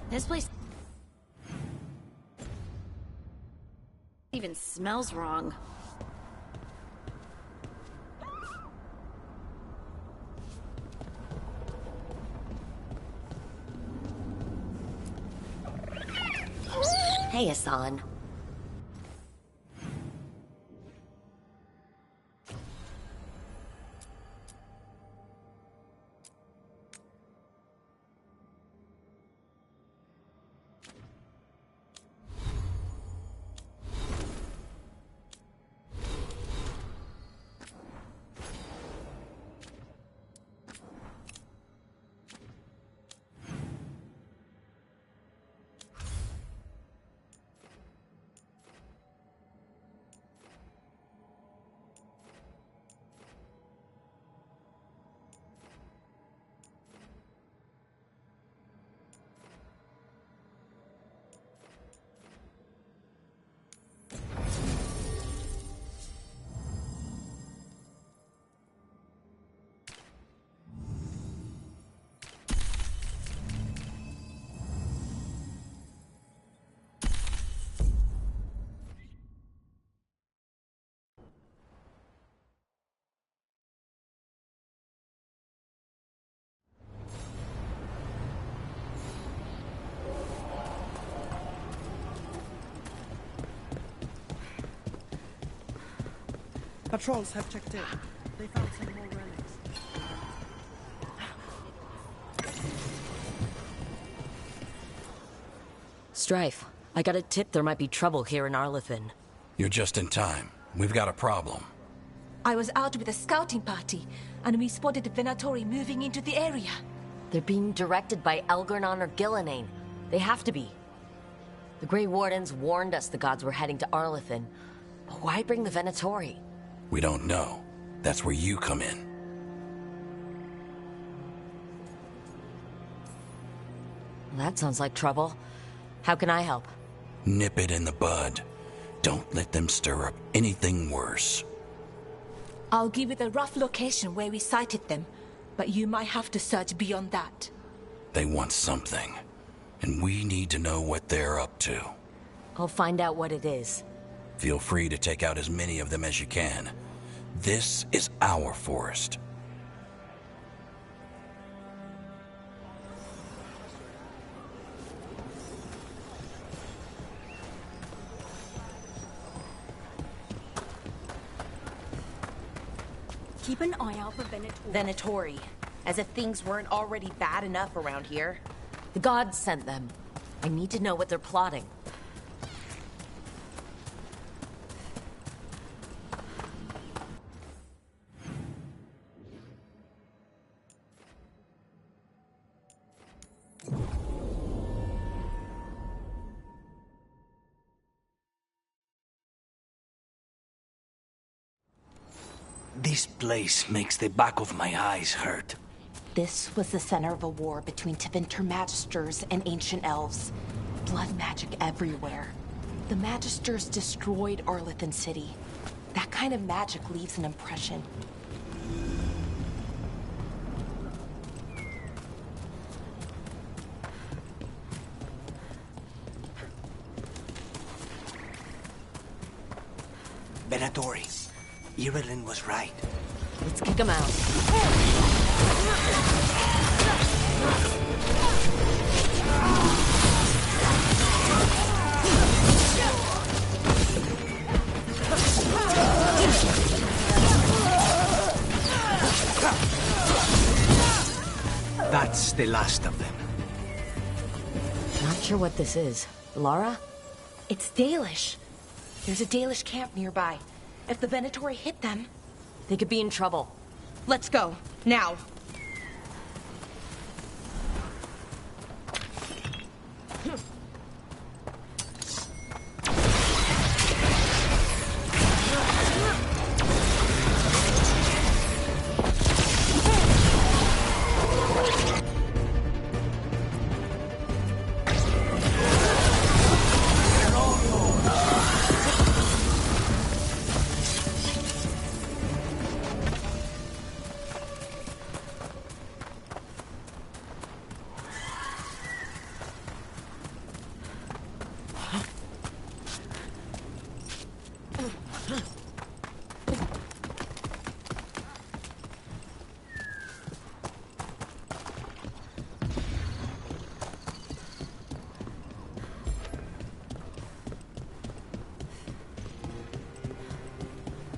This place even smells wrong. Hey, Hassan. Patrols have checked in. They found some more relics. Strife, I got a tip there might be trouble here in Arlathan. You're just in time. We've got a problem. I was out with a scouting party, and we spotted the Venatori moving into the area. They're being directed by Elgarnon or Gillenane. They have to be. The Grey Wardens warned us the gods were heading to Arlathan. But why bring the Venatori? We don't know. That's where you come in. That sounds like trouble. How can I help? Nip it in the bud. Don't let them stir up anything worse. I'll give you the rough location where we sighted them, but you might have to search beyond that. They want something, and we need to know what they're up to. I'll find out what it is. Feel free to take out as many of them as you can. This is our forest. Keep an eye out for Venatori. As if things weren't already bad enough around here. The gods sent them. I need to know what they're plotting. This place makes the back of my eyes hurt. This was the center of a war between Tevinter magisters and ancient elves. Blood magic everywhere. The magisters destroyed Arlathan City. That kind of magic leaves an impression. Venatori. Irilyn was right. Let's kick him out. That's the last of them. Not sure what this is. Lara? It's Dalish. There's a Dalish camp nearby. If the Venatori hit them... They could be in trouble. Let's go. Now.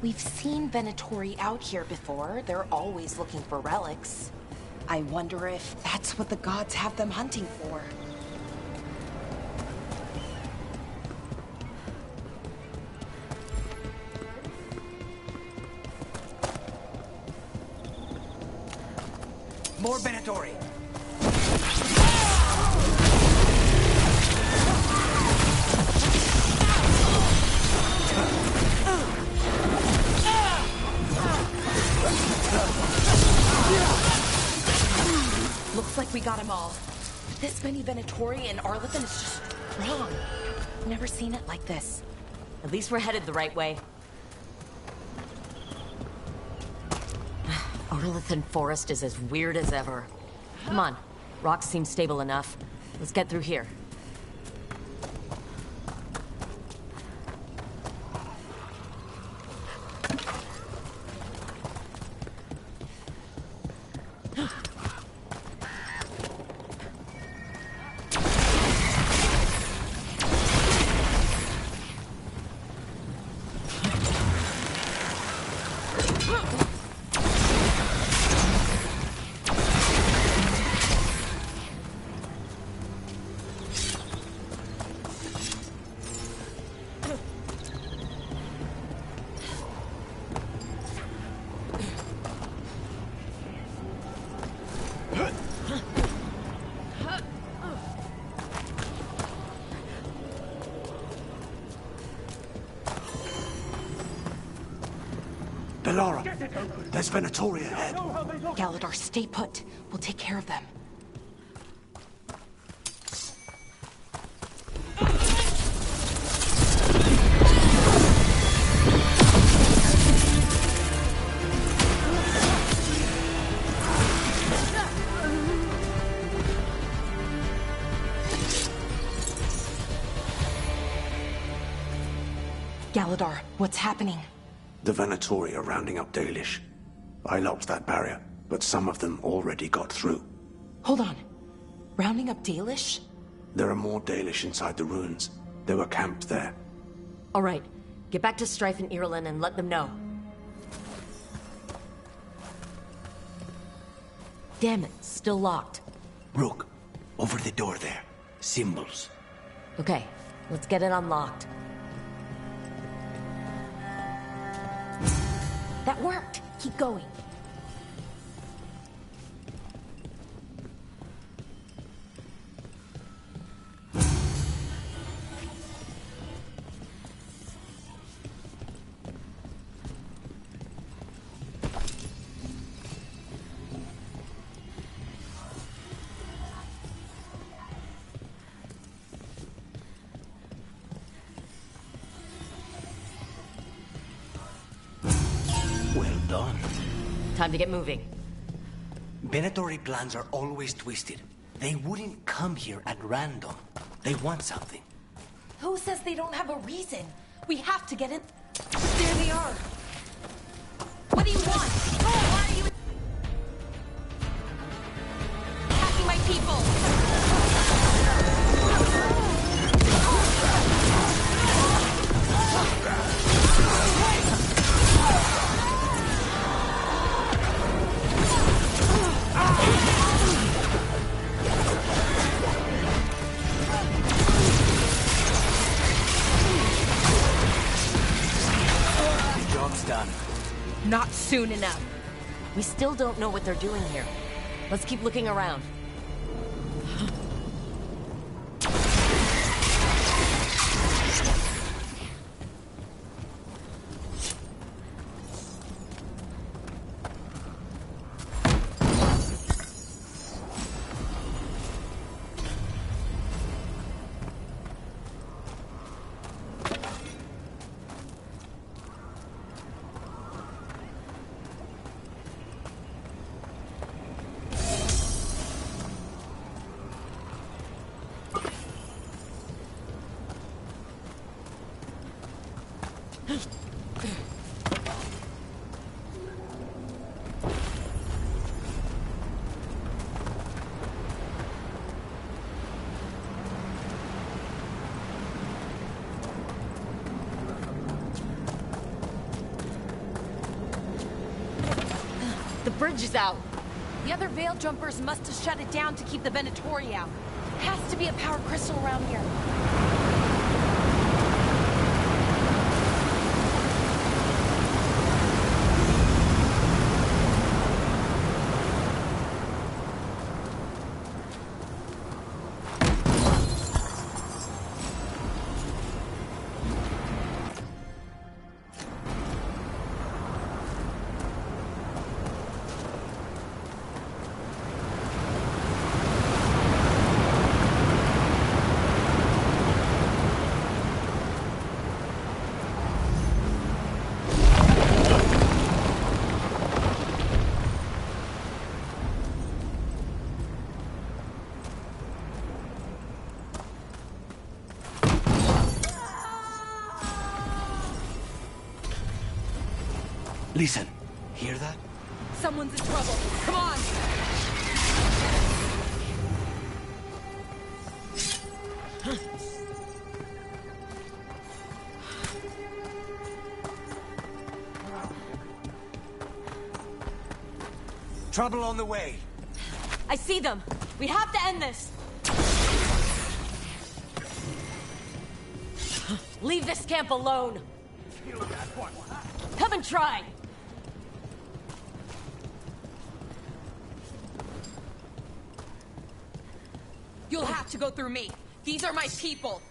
We've seen Venatori out here before. They're always looking for relics. I wonder if that's what the gods have them hunting for. More Venatori! Looks like we got them all. This many Venatori in Arlathan is just wrong. Never seen it like this. At least we're headed the right way. Arlathan Forest is as weird as ever. Come on, rocks seem stable enough. Let's get through here. Nevarra, there's Venatori ahead. Galadar, stay put. We'll take care of them. Galadar, what's happening? The Venatori are rounding up Dalish. I locked that barrier, but some of them already got through. Hold on. Rounding up Dalish? There are more Dalish inside the ruins. They were camped there. All right, get back to Strife and Irulan and let them know. Damn it, still locked. Rook, over the door there. Symbols. Okay, let's get it unlocked. That worked. Keep going. Done. Time to get moving. Venatori plans are always twisted. They wouldn't come here at random. They want something. Who says they don't have a reason? We have to get in. There they are. What do you want? Why are you attacking my people? Not soon enough. We still don't know what they're doing here. Let's keep looking around. The bridge is out. The other Veil Jumpers must have shut it down to keep the Venatori out. Has to be a power crystal around here. Listen, hear that? Someone's in trouble. Come on! Trouble on the way. I see them. We have to end this. Leave this camp alone. Come and try. You'll have to go through me. These are my people.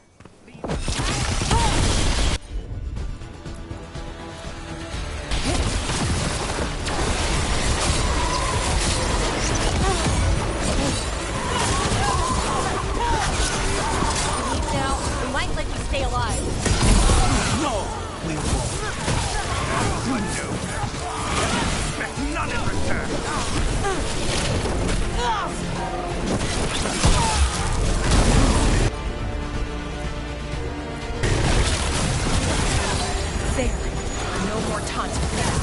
Now, we might let you stay alive. No, we won't. Expect none in return. There. No more taunting that.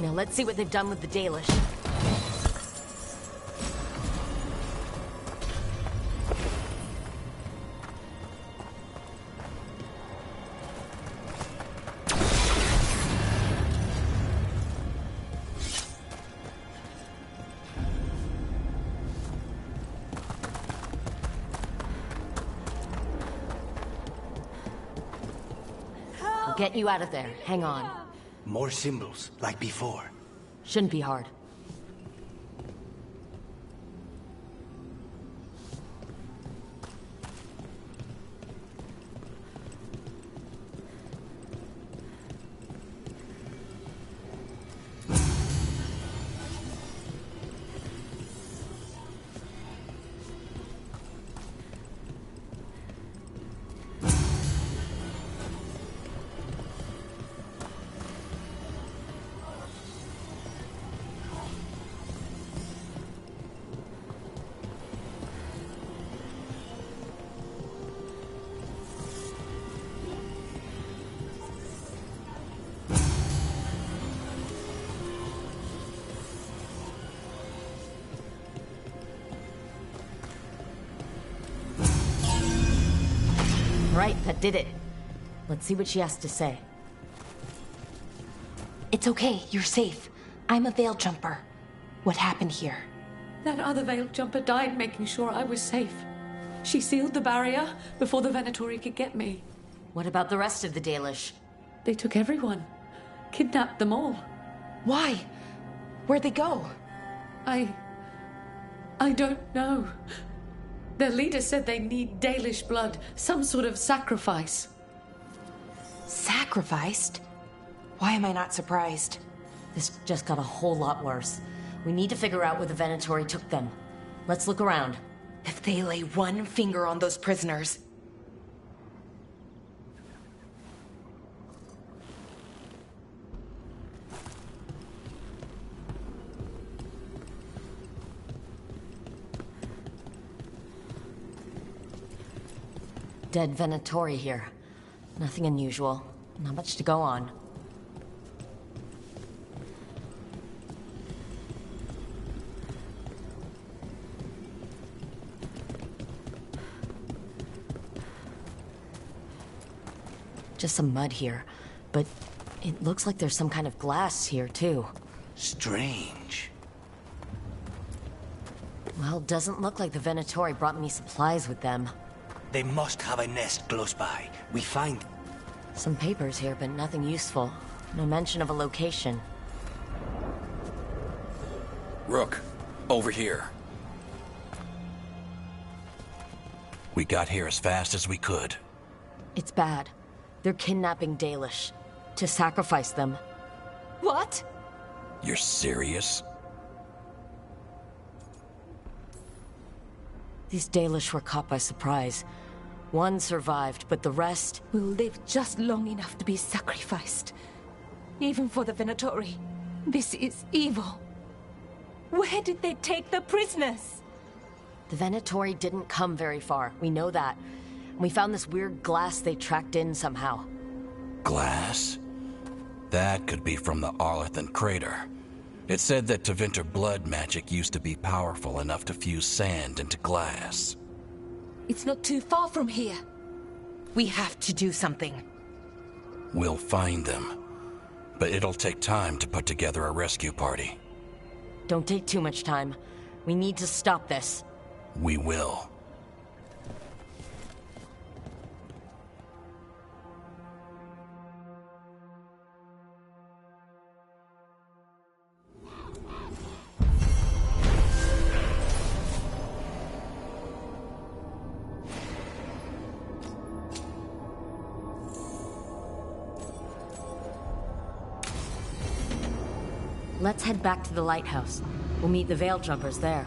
Now let's see what they've done with the Dalish. I'll get you out of there. Hang on. More symbols, like before. Shouldn't be hard. Right, that did it. Let's see what she has to say. It's okay, you're safe. I'm a veil jumper. What happened here? That other veil jumper died making sure I was safe. She sealed the barrier before the Venatori could get me. What about the rest of the Dalish? They took everyone. Kidnapped them all. Why? Where'd they go? I don't know. Their leader said they need Dalish blood, some sort of sacrifice. Sacrificed? Why am I not surprised? This just got a whole lot worse. We need to figure out where the Venatori took them. Let's look around. If they lay one finger on those prisoners... Dead Venatori here. Nothing unusual. Not much to go on. Just some mud here, but it looks like there's some kind of glass here too. Strange. Well, doesn't look like the Venatori brought many supplies with them. They must have a nest close by. We find... Some papers here, but nothing useful. No mention of a location. Rook, over here. We got here as fast as we could. It's bad. They're kidnapping Dalish. To sacrifice them. What? You're serious? These Dalish were caught by surprise. One survived, but the rest... Will live just long enough to be sacrificed. Even for the Venatori. This is evil. Where did they take the prisoners? The Venatori didn't come very far. We know that. We found this weird glass they tracked in somehow. Glass? That could be from the Arlathan crater. It said that Tevinter blood magic used to be powerful enough to fuse sand into glass. It's not too far from here. We have to do something. We'll find them. But it'll take time to put together a rescue party. Don't take too much time. We need to stop this. We will. Let's head back to the lighthouse. We'll meet the Veil Jumpers there.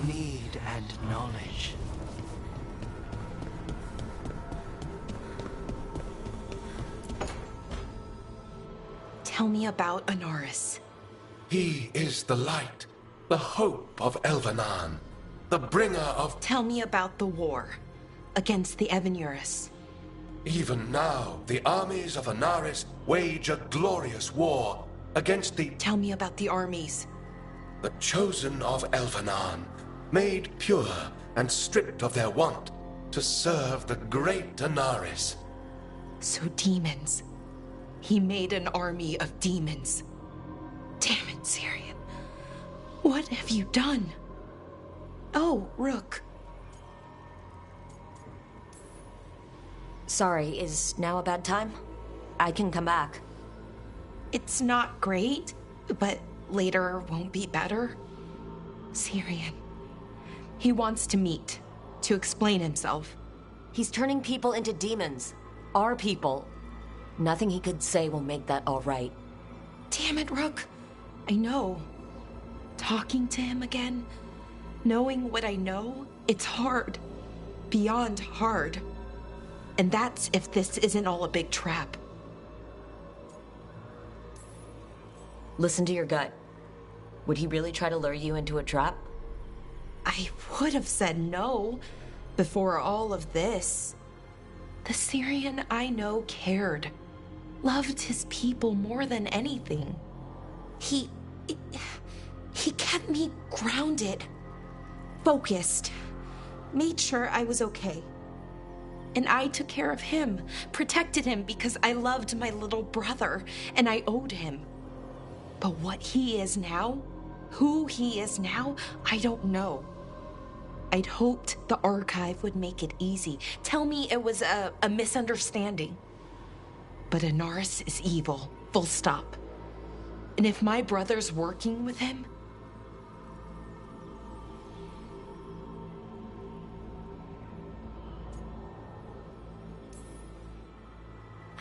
Need and knowledge. Tell me about Anaris. He is the light, the hope of Elvenan, the bringer of... Tell me about the war against the Evenuris. Even now, the armies of Anaris wage a glorious war against the... Tell me about the armies. The chosen of Elvenan, made pure and stripped of their want to serve the great Anaris. So demons. He made an army of demons. Damn it, Syrian. What have you done? Oh, Rook. Sorry, is now a bad time? I can come back. It's not great, but later won't be better. Syrian. He wants to meet, to explain himself. He's turning people into demons. Our people. Nothing he could say will make that all right. Damn it, Rook. I know. Talking to him again, knowing what I know, it's hard. Beyond hard. And that's if this isn't all a big trap. Listen to your gut. Would he really try to lure you into a trap? I would have said no before all of this. The Syrian I know cared. Loved his people more than anything. He kept me grounded. Focused. Made sure I was okay. And I took care of him, protected him because I loved my little brother, and I owed him. But what he is now, who he is now, I don't know. I'd hoped the archive would make it easy. Tell me it was a misunderstanding. But Anaris is evil, full stop. And if my brother's working with him...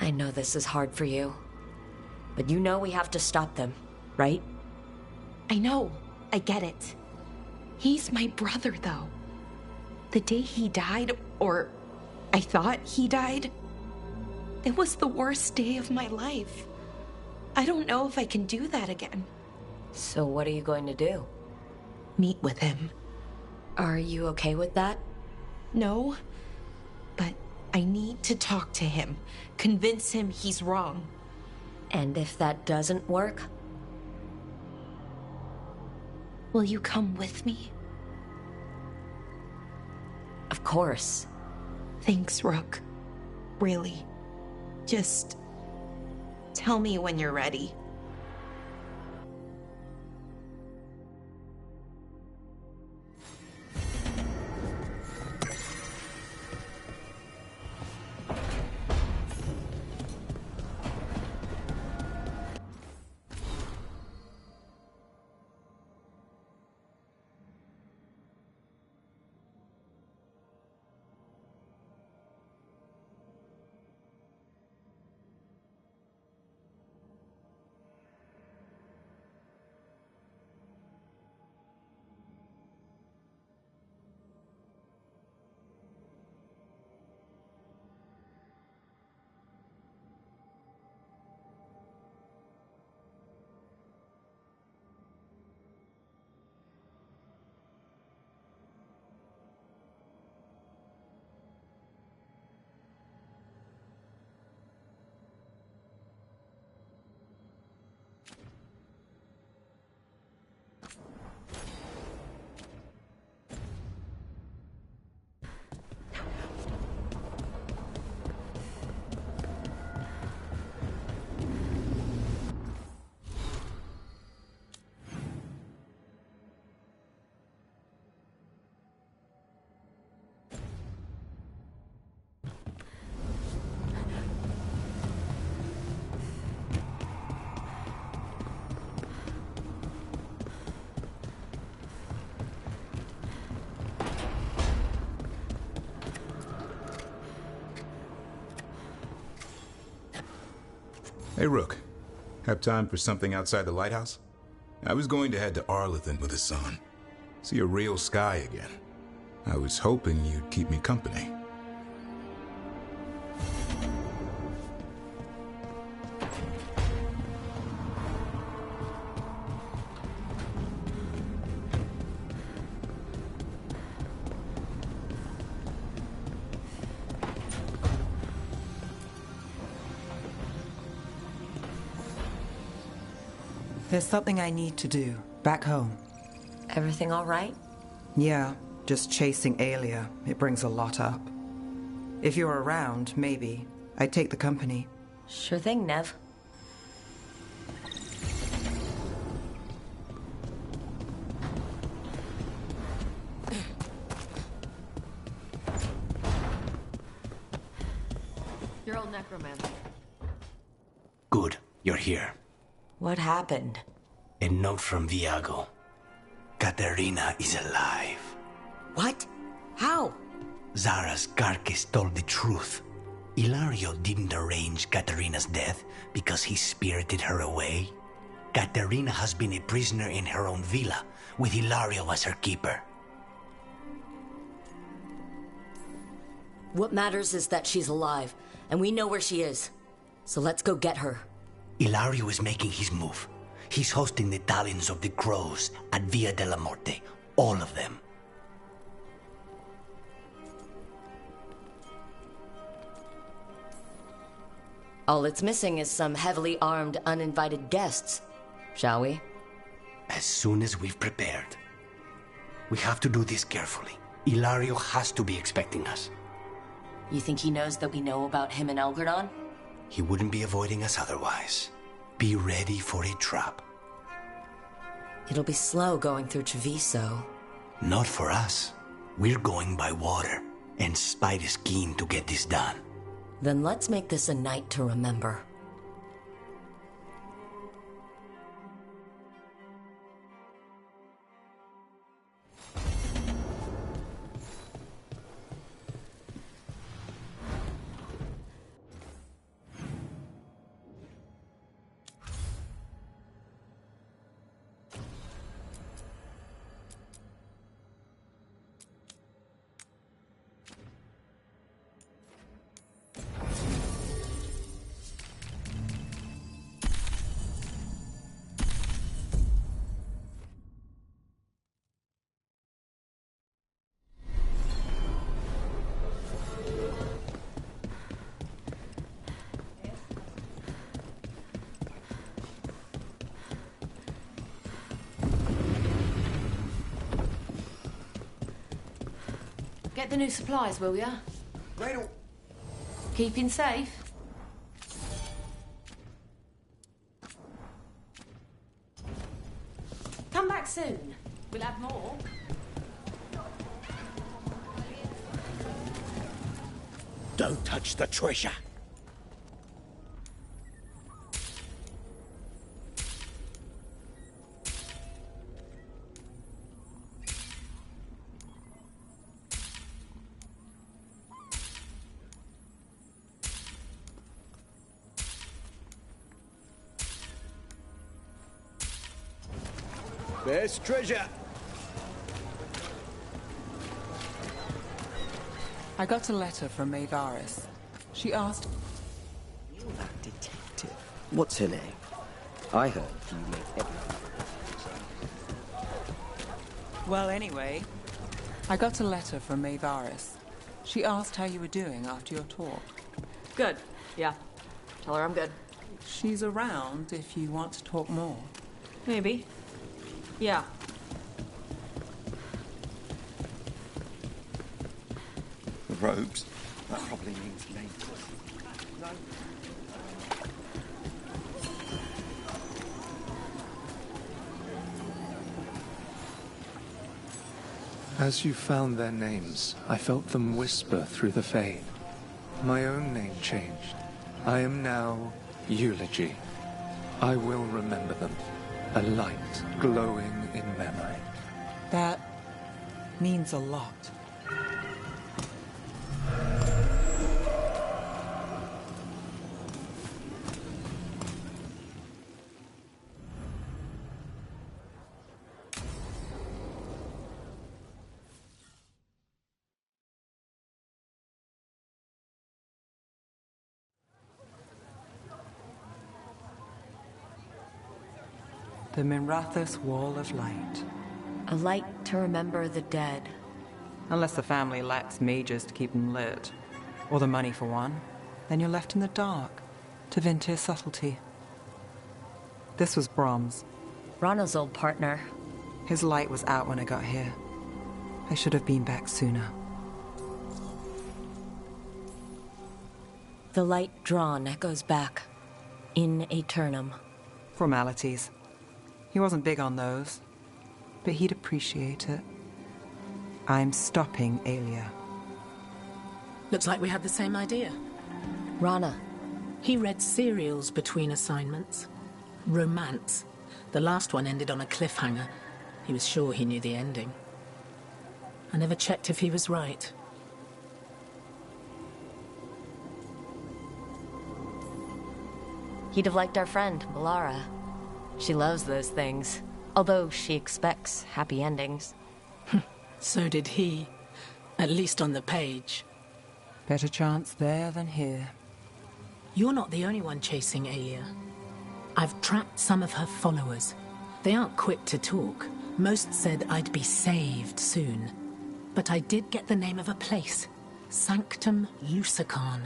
I know this is hard for you. But you know we have to stop them, right? I know. I get it. He's my brother, though. The day he died, or I thought he died, it was the worst day of my life. I don't know if I can do that again. So what are you going to do? Meet with him. Are you okay with that? No, but I need to talk to him. Convince him he's wrong. And if that doesn't work? Will you come with me? Of course. Thanks, Rook. Really. Just tell me when you're ready. Hey, Rook. Have time for something outside the lighthouse? I was going to head to Arlathan with the sun. See a real sky again. I was hoping you'd keep me company. There's something I need to do, back home. Everything all right? Yeah, just chasing Alia. It brings a lot up. If you're around, maybe. I'd take the company. Sure thing, Nev. Your old necromancer. Good, you're here. What happened? A note from Viago. Katerina is alive. What? How? Zara's carcass told the truth. Ilario didn't arrange Katerina's death because he spirited her away. Katerina has been a prisoner in her own villa, with Ilario as her keeper. What matters is that she's alive, and we know where she is. So let's go get her. Ilario is making his move. He's hosting the Talons of the Crows at Via della Morte. All of them. All it's missing is some heavily armed, uninvited guests. Shall we? As soon as we've prepared. We have to do this carefully. Ilario has to be expecting us. You think he knows that we know about him and Elgardon? He wouldn't be avoiding us otherwise. Be ready for a trap. It'll be slow going through Treviso. Not for us. We're going by water, and Spite is keen to get this done. Then let's make this a night to remember. Get the new supplies, will ya? Right. Keeping safe? Come back soon. We'll have more. Don't touch the treasure. Best treasure. I got a letter from Varric. She asked... You're that detective. What's her name? I heard you make everything. Well, anyway, I got a letter from Varric. She asked how you were doing after your talk. Good. Yeah. Tell her I'm good. She's around if you want to talk more. Maybe. Yeah. The robes? That probably means me. No. As you found their names, I felt them whisper through the fade. My own name changed. I am now Eulogy. I will remember them. A light glowing in memory. That means a lot. The Minrathous Wall of Light. A light to remember the dead. Unless the family lacks mages to keep them lit. Or the money for one. Then you're left in the dark. Tevinter subtlety. This was Brahms. Rana's old partner. His light was out when I got here. I should have been back sooner. The light drawn echoes back. In aeternum. Formalities. He wasn't big on those, but he'd appreciate it. I'm stopping Alia. Looks like we had the same idea. Rana. He read serials between assignments. Romance. The last one ended on a cliffhanger. He was sure he knew the ending. I never checked if he was right. He'd have liked our friend, Melara. She loves those things, although she expects happy endings. So did he. At least on the page. Better chance there than here. You're not the only one chasing Alia. I've tracked some of her followers. They aren't quick to talk. Most said I'd be saved soon. But I did get the name of a place. Sanctum Lucican.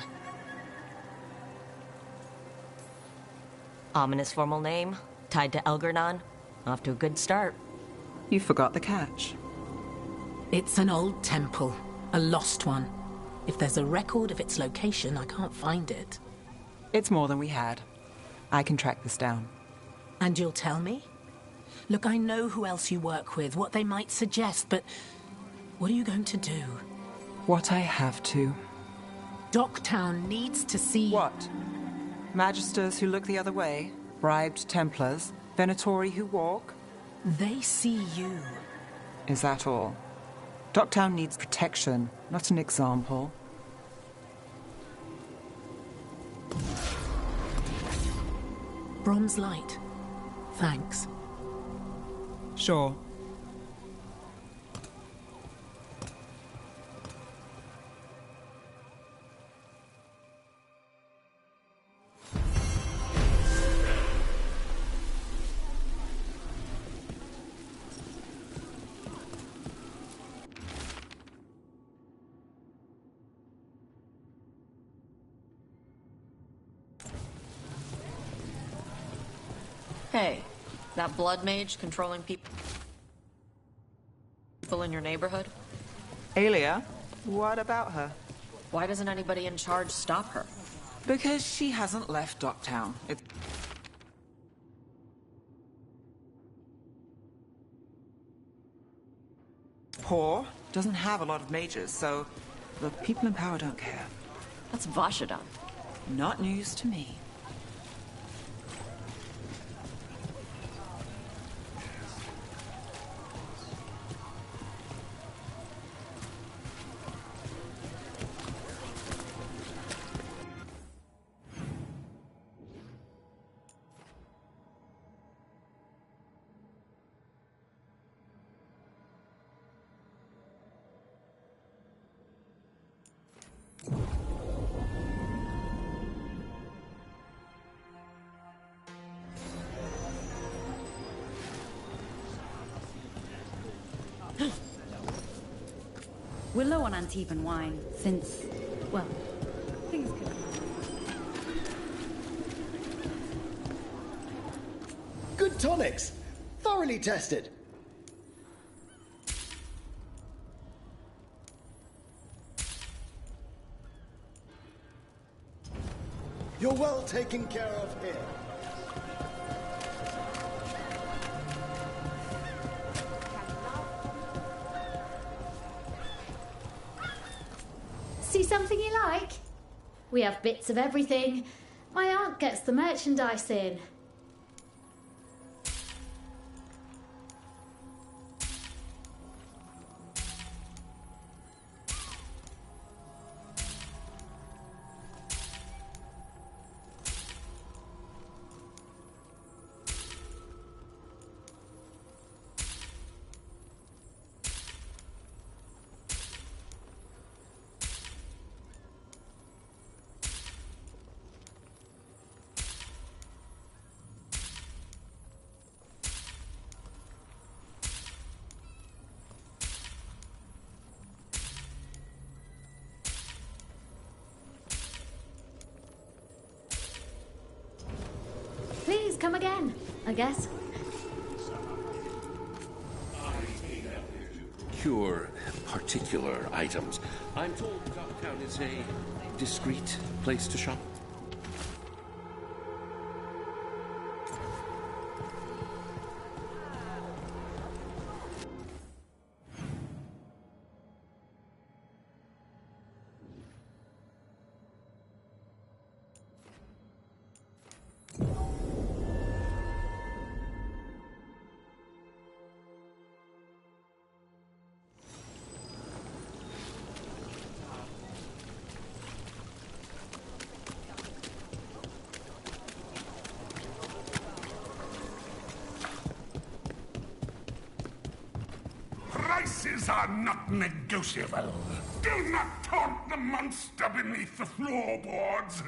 Ominous formal name, tied to Elgar'nan. Off to a good start. You forgot the catch. It's an old temple. A lost one. If there's a record of its location, I can't find it. It's more than we had. I can track this down. And you'll tell me? Look, I know who else you work with, what they might suggest, but what are you going to do? What I have to. Docktown needs to see... What? Magisters who look the other way? Bribed Templars? Venatori who walk? They see you. Is that all? Docktown needs protection, not an example. Brom's light. Thanks. Sure. Hey, that blood mage controlling people in your neighborhood? Alia? What about her? Why doesn't anybody in charge stop her? Because she hasn't left Docktown. Poor, doesn't have a lot of mages, so the people in power don't care. That's Vashadan. Not news to me. We're low on Antivan wine, since, well, things could... Good tonics! Thoroughly tested! You're well taken care of here. See something you like? We have bits of everything. My aunt gets the merchandise in. Please come again, I guess. procure particular items. I'm told Docktown is a discreet place to shop. Prices are not negotiable. Do not taunt the monster beneath the floorboards.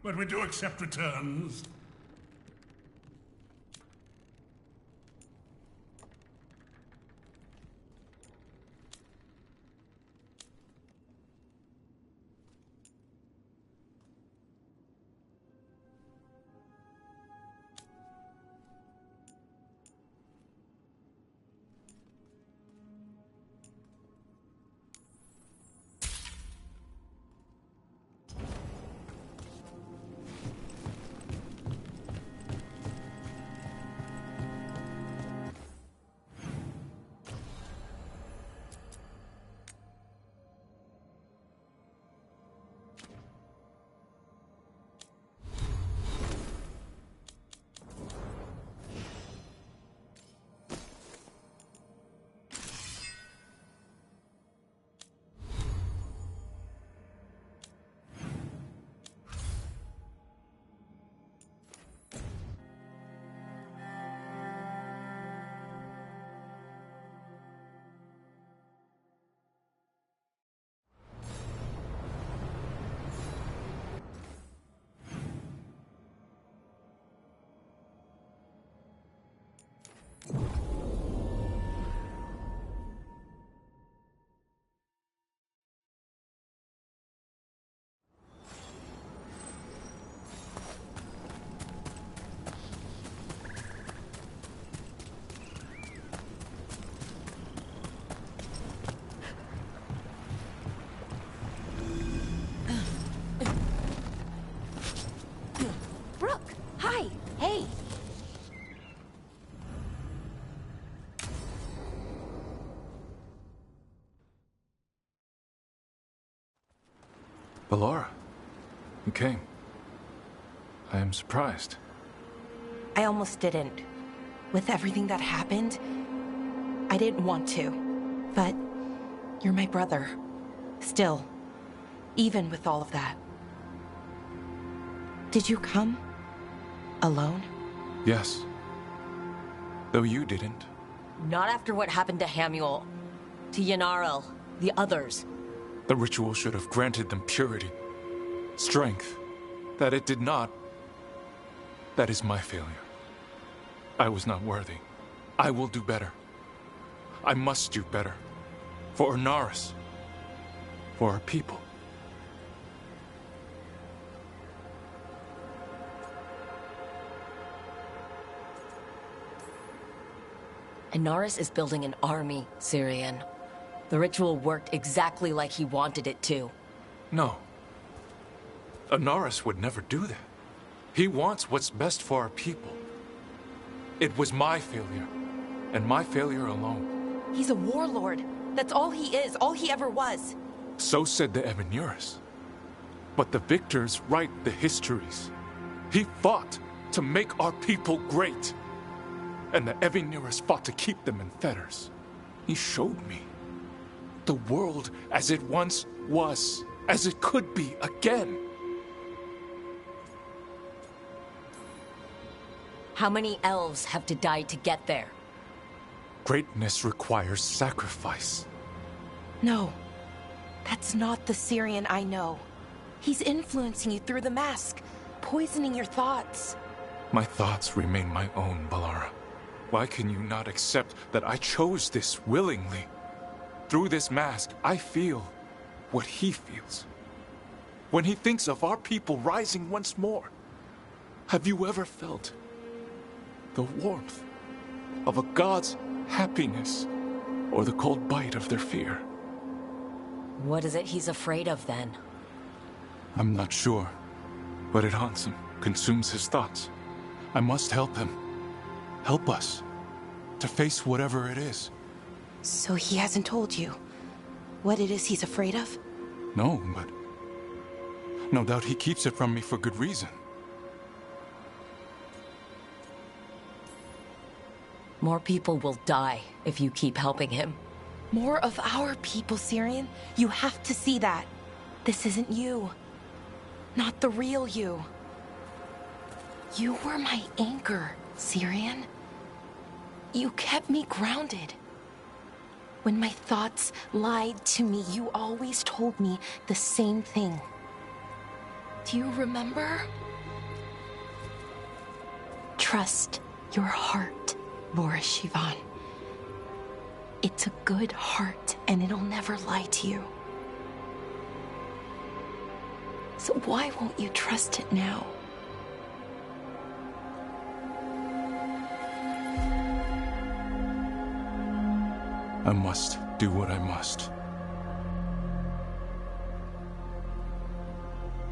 But we do accept returns. Ballora, you came. I am surprised. I almost didn't. With everything that happened, I didn't want to. But you're my brother. Still, even with all of that. Did you come? Alone? Yes. Though you didn't. Not after what happened to Hamuel, to Yanarel, the others. The ritual should have granted them purity, strength. That it did not, that is my failure. I was not worthy. I will do better. I must do better. For Ornaris. For our people. Ornaris is building an army, Syrian. The ritual worked exactly like he wanted it to. No. Ornaris would never do that. He wants what's best for our people. It was my failure, and my failure alone. He's a warlord. That's all he is, all he ever was. So said the Evenuris. But the victors write the histories. He fought to make our people great. And the Evenuris fought to keep them in fetters. He showed me the world as it once was, as it could be again. How many elves have to die to get there? Greatness requires sacrifice. No, that's not the Syrian I know. He's influencing you through the mask, poisoning your thoughts. My thoughts remain my own, Ballora. Why can you not accept that I chose this willingly? Through this mask, I feel what he feels. When he thinks of our people rising once more, have you ever felt the warmth of a god's happiness or the cold bite of their fear. What is it he's afraid of, then? I'm not sure, but it haunts him, consumes his thoughts. I must help him. Help us. To face whatever it is. So he hasn't told you what it is he's afraid of? No, but no doubt he keeps it from me for good reason. More people will die if you keep helping him. More of our people, Syrian. You have to see that. This isn't you. Not the real you. You were my anchor, Syrian. You kept me grounded. When my thoughts lied to me, you always told me the same thing. Do you remember? Trust your heart, Boris Shivan. It's a good heart, and it'll never lie to you. So why won't you trust it now? I must do what I must.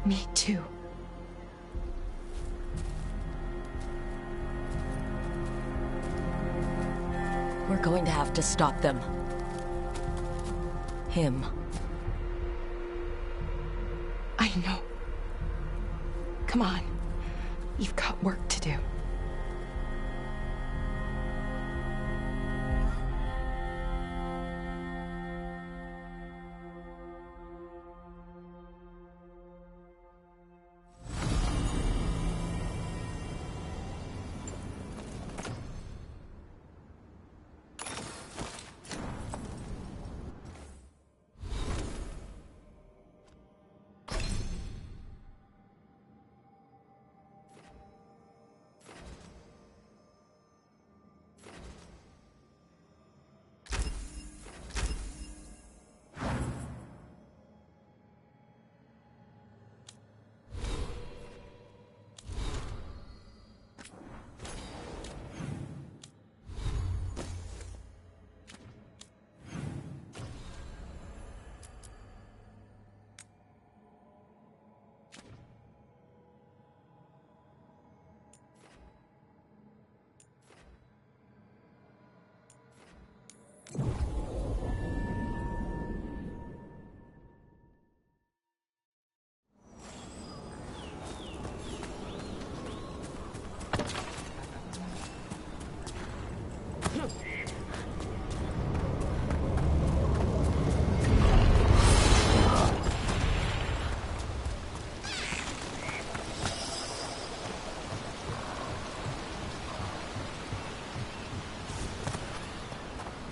Me too. We're going to have to stop them. Him. I know. Come on. You've got work to do.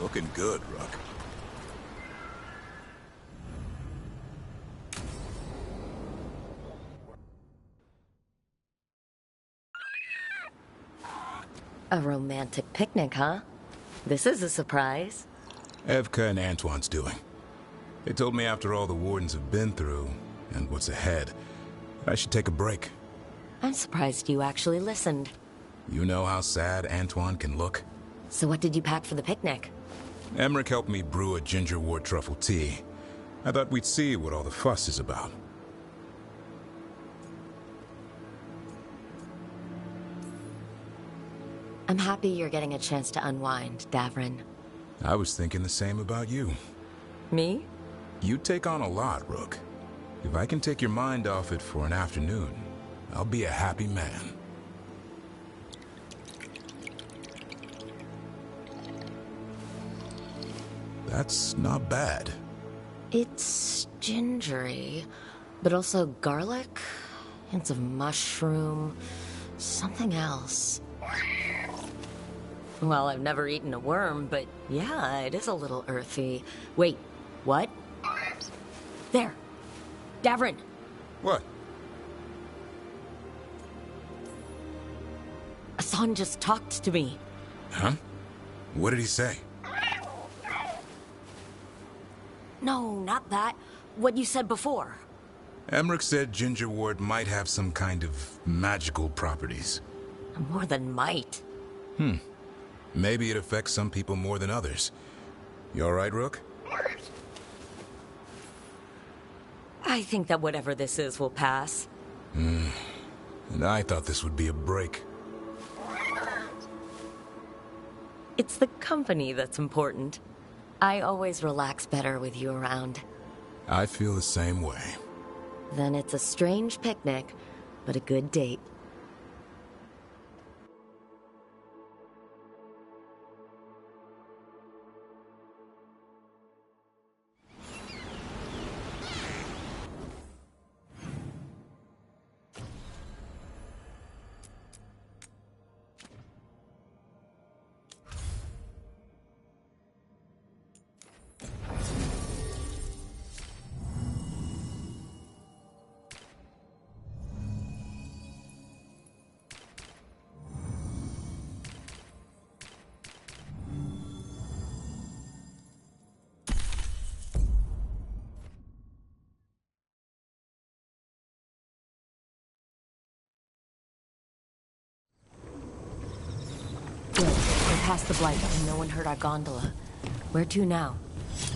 Looking good, Rook. A romantic picnic, huh? This is a surprise. Evka and Antoine's doing. They told me after all the Wardens have been through, and what's ahead, I should take a break. I'm surprised you actually listened. You know how sad Antoine can look? So what did you pack for the picnic? Emmerich helped me brew a ginger wort truffle tea. I thought we'd see what all the fuss is about. I'm happy you're getting a chance to unwind, Davrin. I was thinking the same about you. Me? You take on a lot, Rook. If I can take your mind off it for an afternoon, I'll be a happy man. That's not bad. It's gingery, but also garlic, hints of mushroom, something else. Well, I've never eaten a worm, but yeah, it is a little earthy. Wait, what? There! Davrin! What? Hassan just talked to me. Huh? What did he say? No, not that. What you said before. Emmerich said ginger wort might have some kind of magical properties. More than might. Maybe it affects some people more than others. You alright, Rook? I think that whatever this is will pass. And I thought this would be a break. It's the company that's important. I always relax better with you around. I feel the same way. Then it's a strange picnic, but a good date. Past the Blight, and no one heard our gondola. Where to now?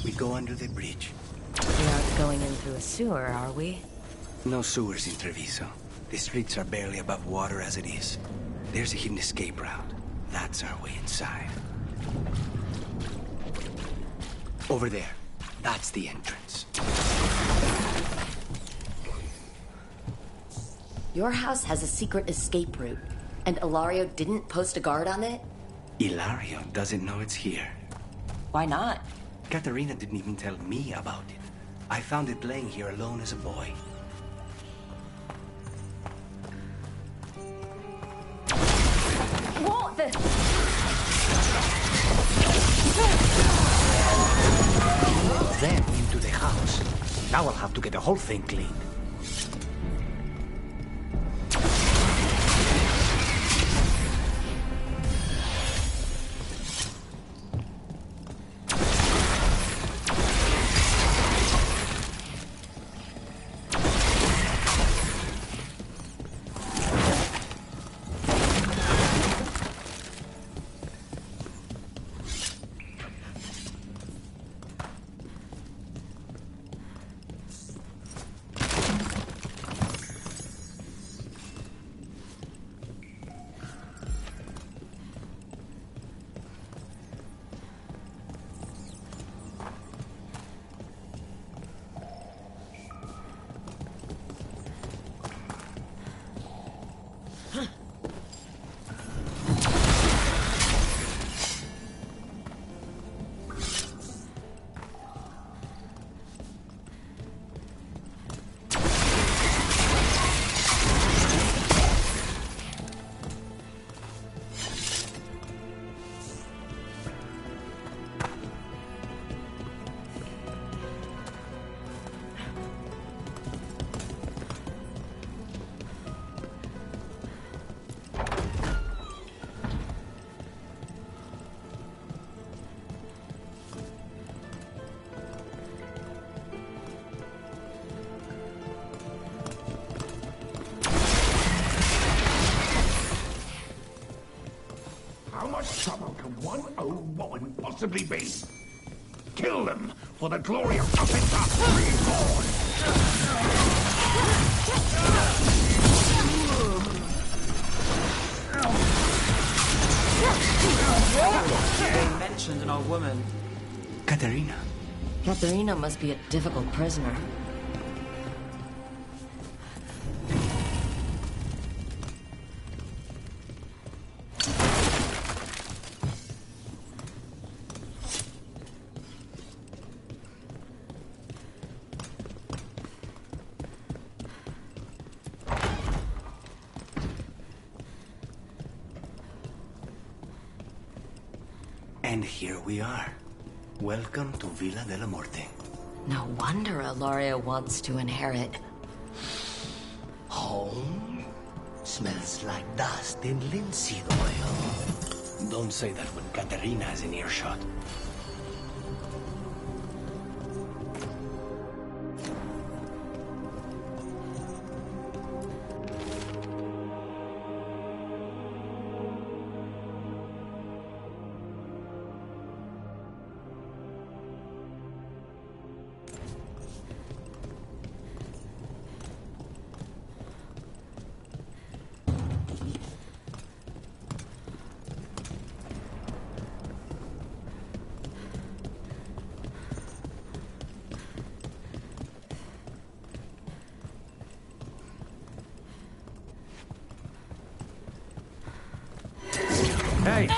We go under the bridge. We aren't going in through a sewer, are we? No sewers in Treviso. The streets are barely above water as it is. There's a hidden escape route. That's our way inside. Over there. That's the entrance. Your house has a secret escape route, and Ilario didn't post a guard on it? Ilario doesn't know it's here. Why not? Katarina didn't even tell me about it. I found it laying here alone as a boy. What the? Then into the house. Now I'll have to get the whole thing cleaned. How much trouble can one old woman possibly be? Kill them for the glory of Tevinter reborn! They mentioned an old woman. Katarina. Katarina must be a difficult prisoner. And here we are. Welcome to Villa de la Morte. No wonder Ilario wants to inherit. Home? Smells like dust and linseed oil. Don't say that when Katarina is in earshot. Hey!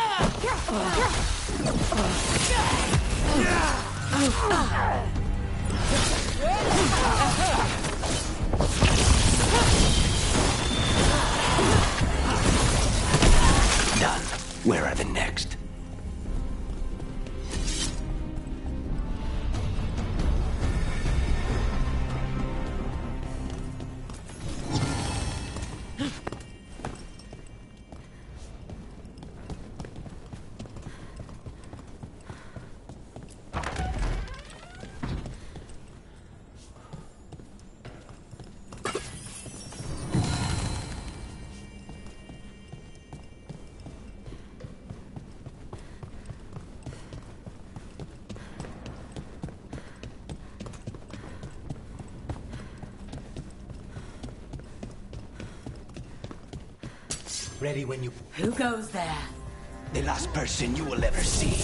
Done. Where are the next? Ready when you... Who goes there? The last person you will ever see.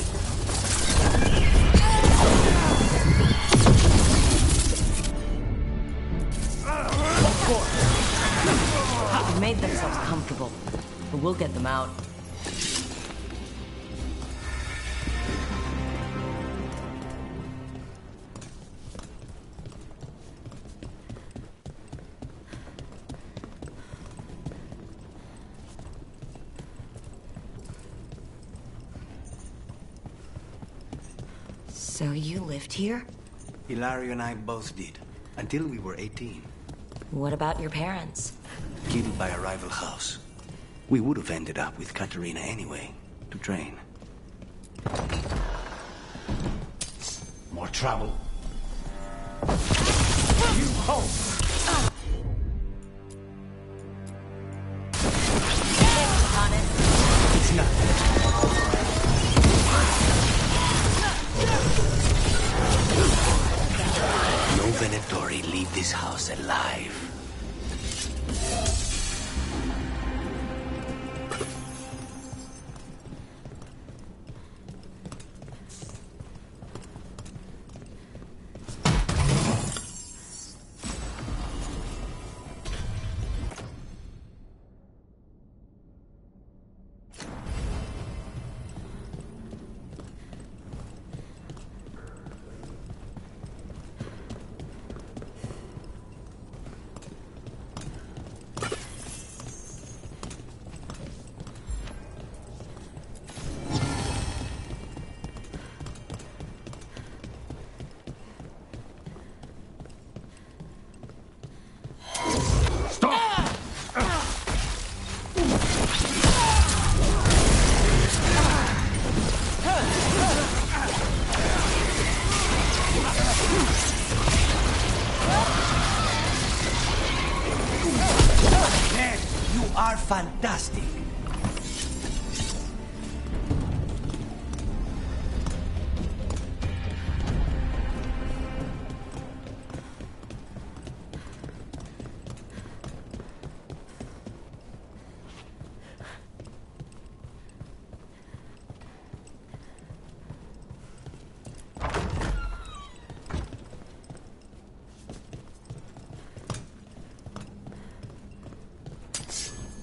They've made themselves comfortable, but we'll get them out. So you lived here? Hilario and I both did, until we were 18. What about your parents? Killed by a rival house. We would have ended up with Katarina anyway, to train. More trouble. You hope! It's not. No Venatori leave this house alive. Fantastic.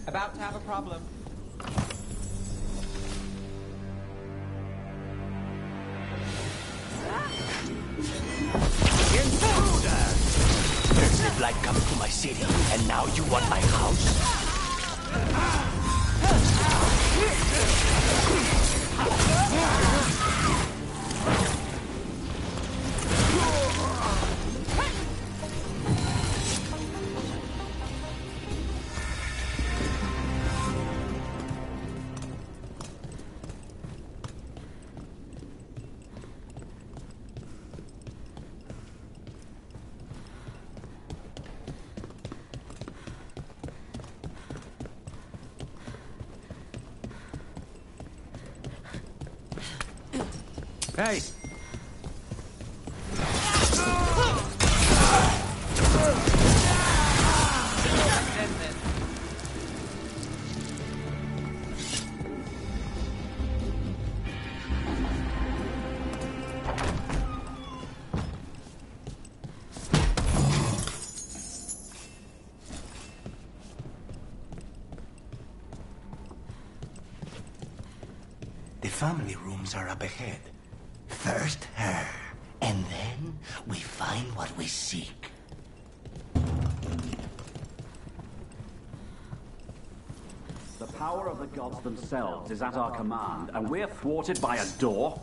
About to have a problem. Intruder! First the blight comes to my city, and now you want my house? Hey! family rooms are up ahead. First her, and then we find what we seek. The power of the gods themselves is at our command, and we're thwarted by a door?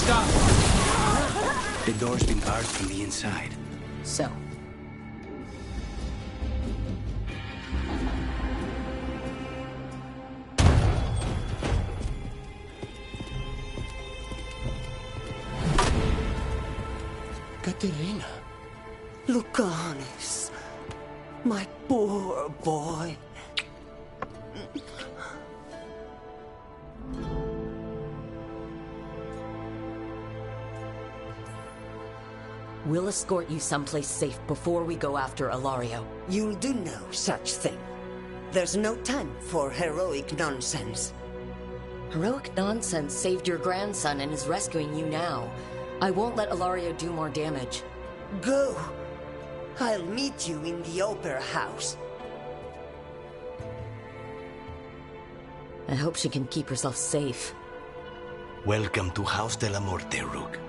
Stop! The door's been barred from the inside. So? Caterina. Lucanus, my poor boy. We'll escort you someplace safe before we go after Ilario. You'll do no such thing. There's no time for heroic nonsense. Heroic nonsense saved your grandson and is rescuing you now. I won't let Ilario do more damage. Go. I'll meet you in the opera house. I hope she can keep herself safe. Welcome to House de la Muerte, Rook.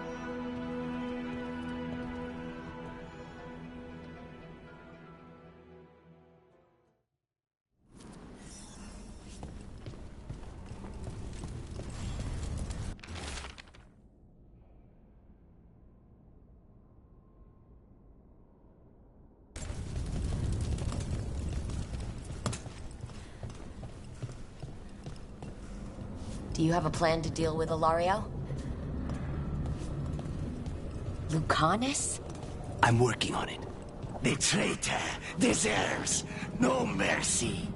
Do you have a plan to deal with Ilario? Lucanus? I'm working on it. The traitor deserves no mercy.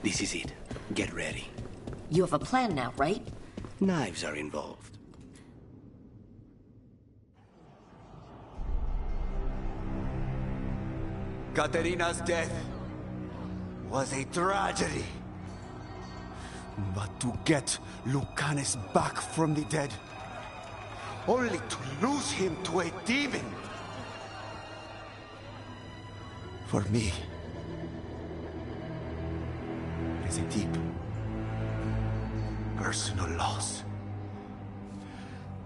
This is it. Get ready. You have a plan now, right? Knives are involved. Caterina's death was a tragedy. But to get Lucanus back from the dead, only to lose him to a demon. For me, it is a deep, personal loss.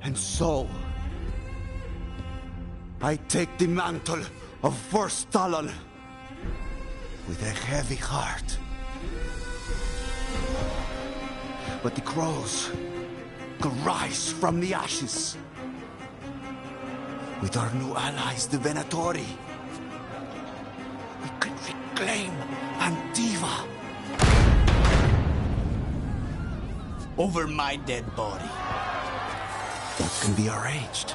And so, I take the mantle of First Talon with a heavy heart. But the crows could rise from the ashes. With our new allies, the Venatori, we could reclaim Antiva. Over my dead body. That can be arranged.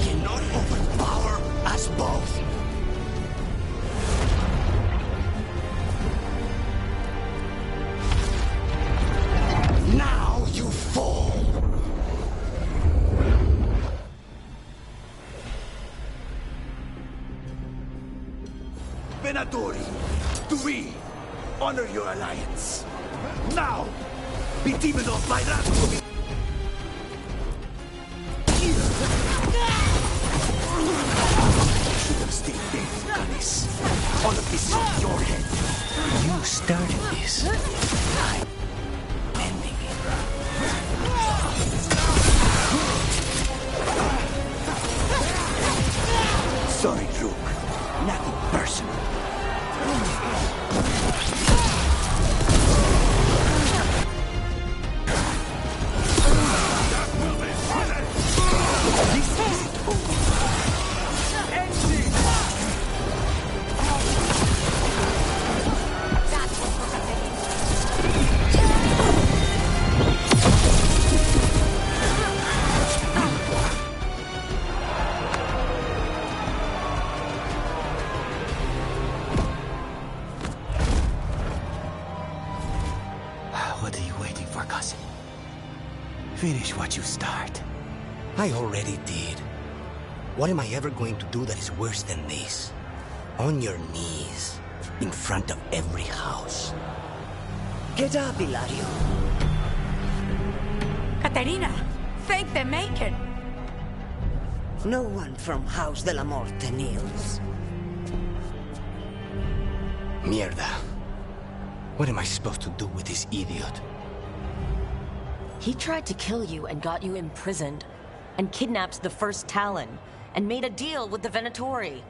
Cannot overpower us both. Now you fall. Venatori, do we honor your alliance? Now, be demon of my wrath. Should have stayed dead, Lucanus. All of this is on your head. You started this. I'm ending it. Sorry, Rook. Nothing personal. This isn't over. What are you waiting for, cousin? Finish what you start. I already did. What am I ever going to do that is worse than this? On your knees, in front of every house. Get up, Ilario. Caterina, thank the Maker. No one from House de la Morte kneels. Mierda. What am I supposed to do with this idiot? He tried to kill you and got you imprisoned, and kidnapped the First Talon, and made a deal with the Venatori.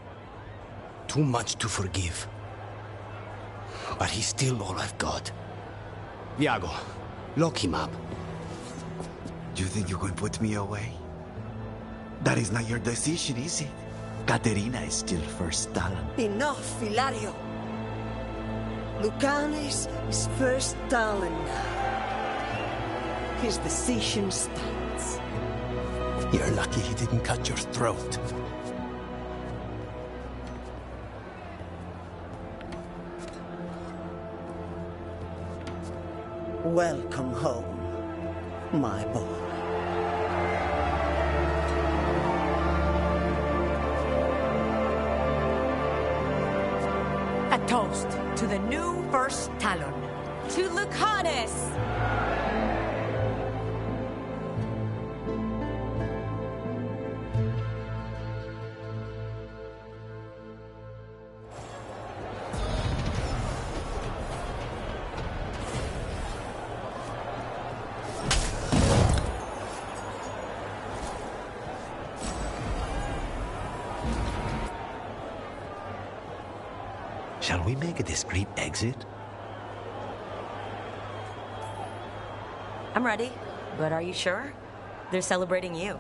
Too much to forgive. But he's still all I've got. Iago, lock him up. You think you can put me away? That is not your decision, is it? Caterina is still First Talon. Enough, Ilario. Lucanes is First Talon now. His decision stands. You're lucky he didn't cut your throat. Welcome home, my boy. A toast to the new First Talon. To Lucanes! Shall we make a discreet exit? I'm ready, but are you sure? They're celebrating you.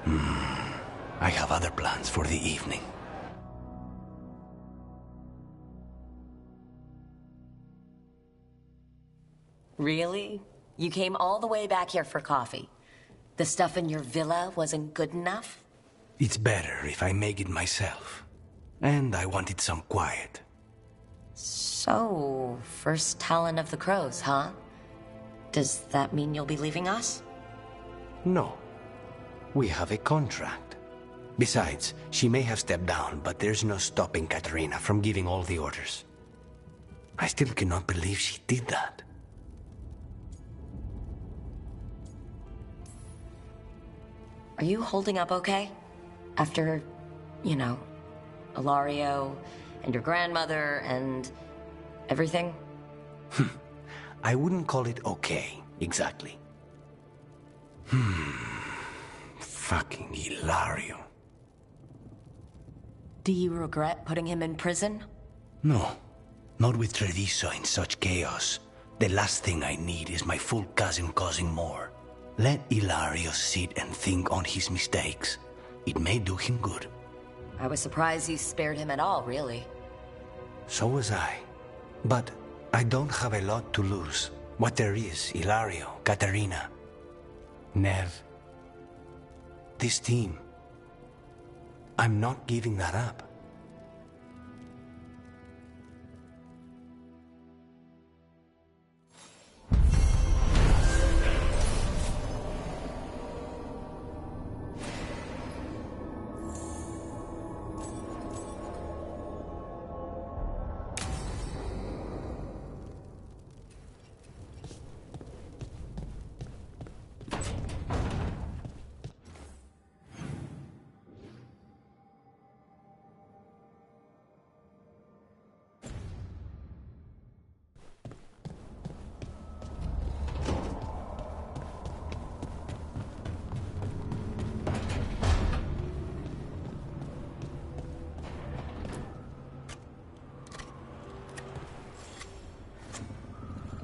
I have other plans for the evening. Really? You came all the way back here for coffee. The stuff in your villa wasn't good enough? It's better if I make it myself. And I wanted some quiet. So, First Talon of the Crows, huh? Does that mean you'll be leaving us? No. We have a contract. Besides, she may have stepped down, but there's no stopping Caterina from giving all the orders. I still cannot believe she did that. Are you holding up okay? After, you know, Ilario, and your grandmother, and everything? I wouldn't call it okay, exactly. Fucking Ilario. Do you regret putting him in prison? No, not with Treviso in such chaos. The last thing I need is my full cousin causing more. Let Ilario sit and think on his mistakes. It may do him good. I was surprised you spared him at all, really. So was I. But I don't have a lot to lose. What there is, Ilario, Caterina, Nev. This team. I'm not giving that up.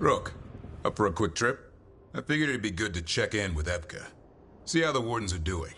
Rook, up for a quick trip? I figured it'd be good to check in with Evka. See how the Wardens are doing.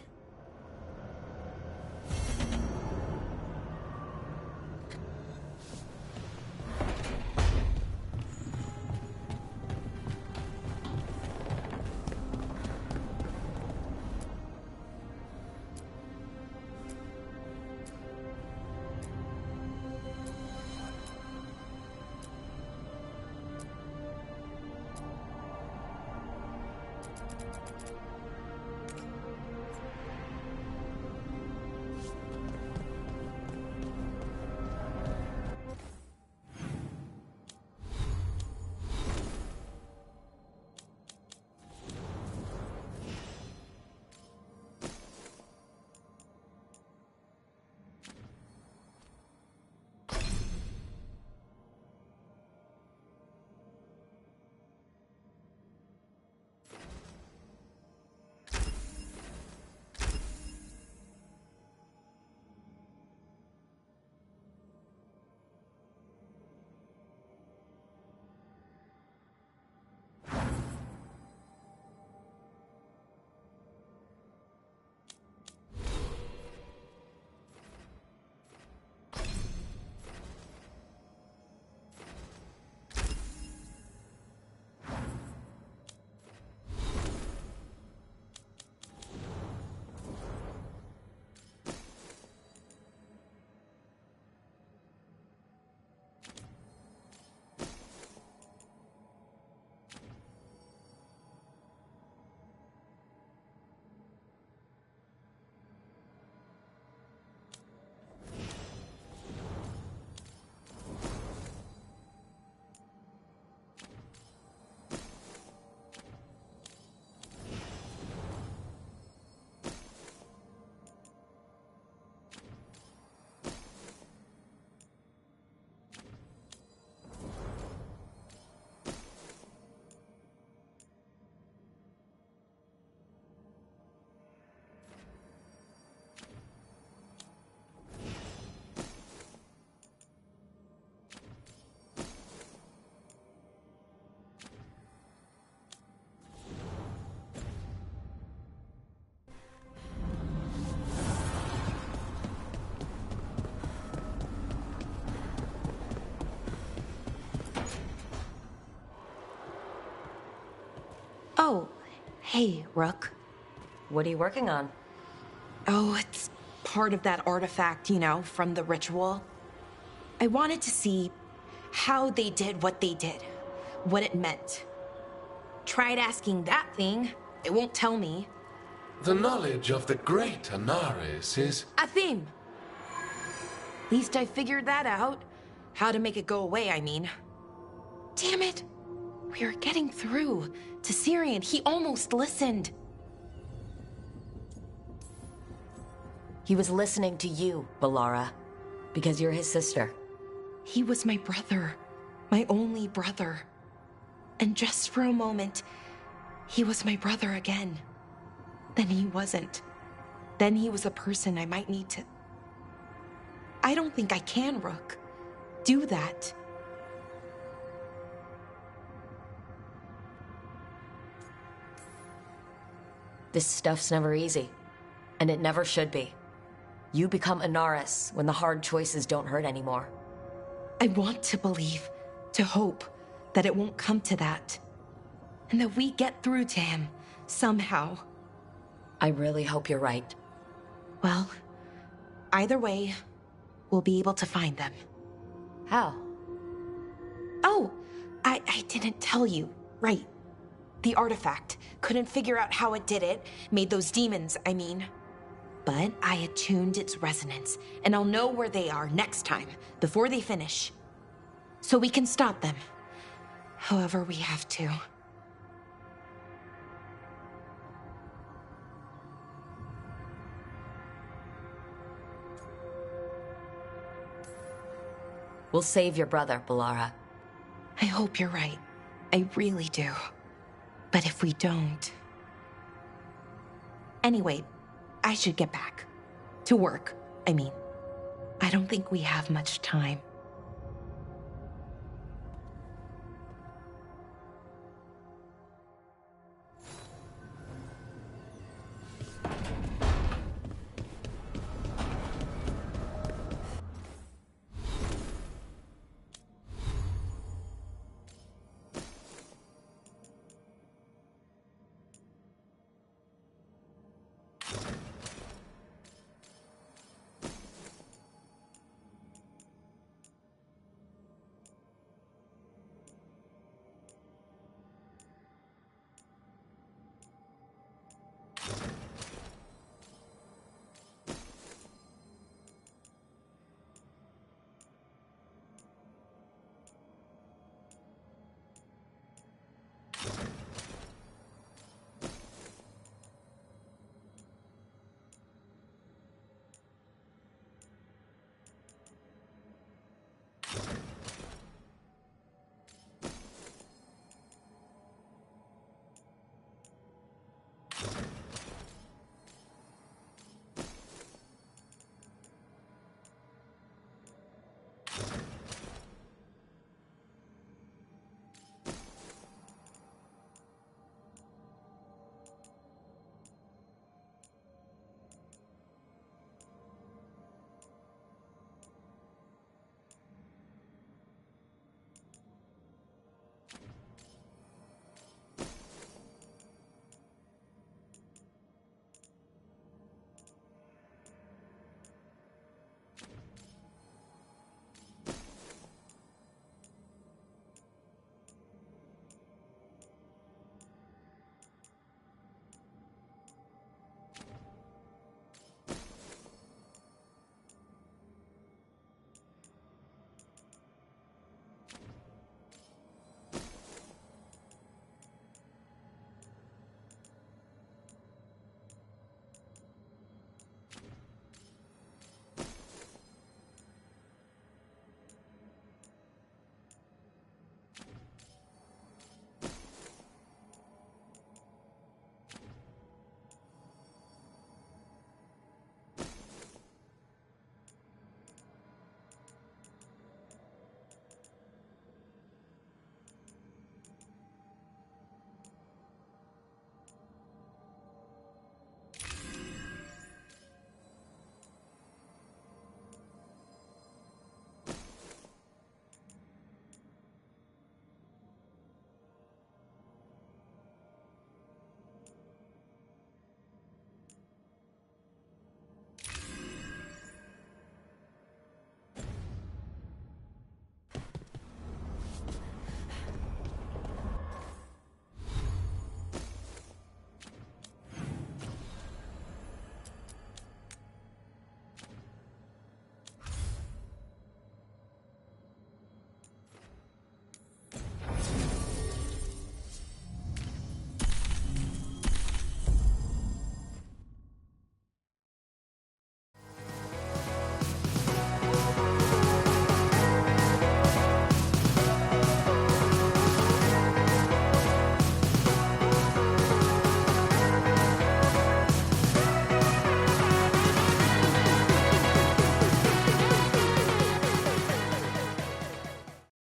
Oh, hey, Rook. What are you working on? Oh, it's part of that artifact, you know, from the ritual. I wanted to see how they did what they did, what it meant. Tried asking that thing. It won't tell me. The knowledge of the great Anaris is... A theme. At least I figured that out. How to make it go away, I mean. Damn it. We were getting through to Syrian. He almost listened. He was listening to you, Balara, because you're his sister. He was my brother. My only brother. And just for a moment, he was my brother again. Then he wasn't. Then he was a person I might need to... I don't think I can, Rook. Do that. This stuff's never easy, and it never should be. You become Anaris when the hard choices don't hurt anymore. I want to believe, to hope, that it won't come to that. And that we get through to him, somehow. I really hope you're right. Well, either way, we'll be able to find them. How? Oh, I didn't tell you. Right. The artifact. Couldn't figure out how it did it. Made those demons, I mean. But I attuned its resonance, and I'll know where they are next time, before they finish. So we can stop them. However we have to. We'll save your brother, Balara. I hope you're right. I really do. But if we don't... Anyway, I should get back. To work, I mean. I don't think we have much time.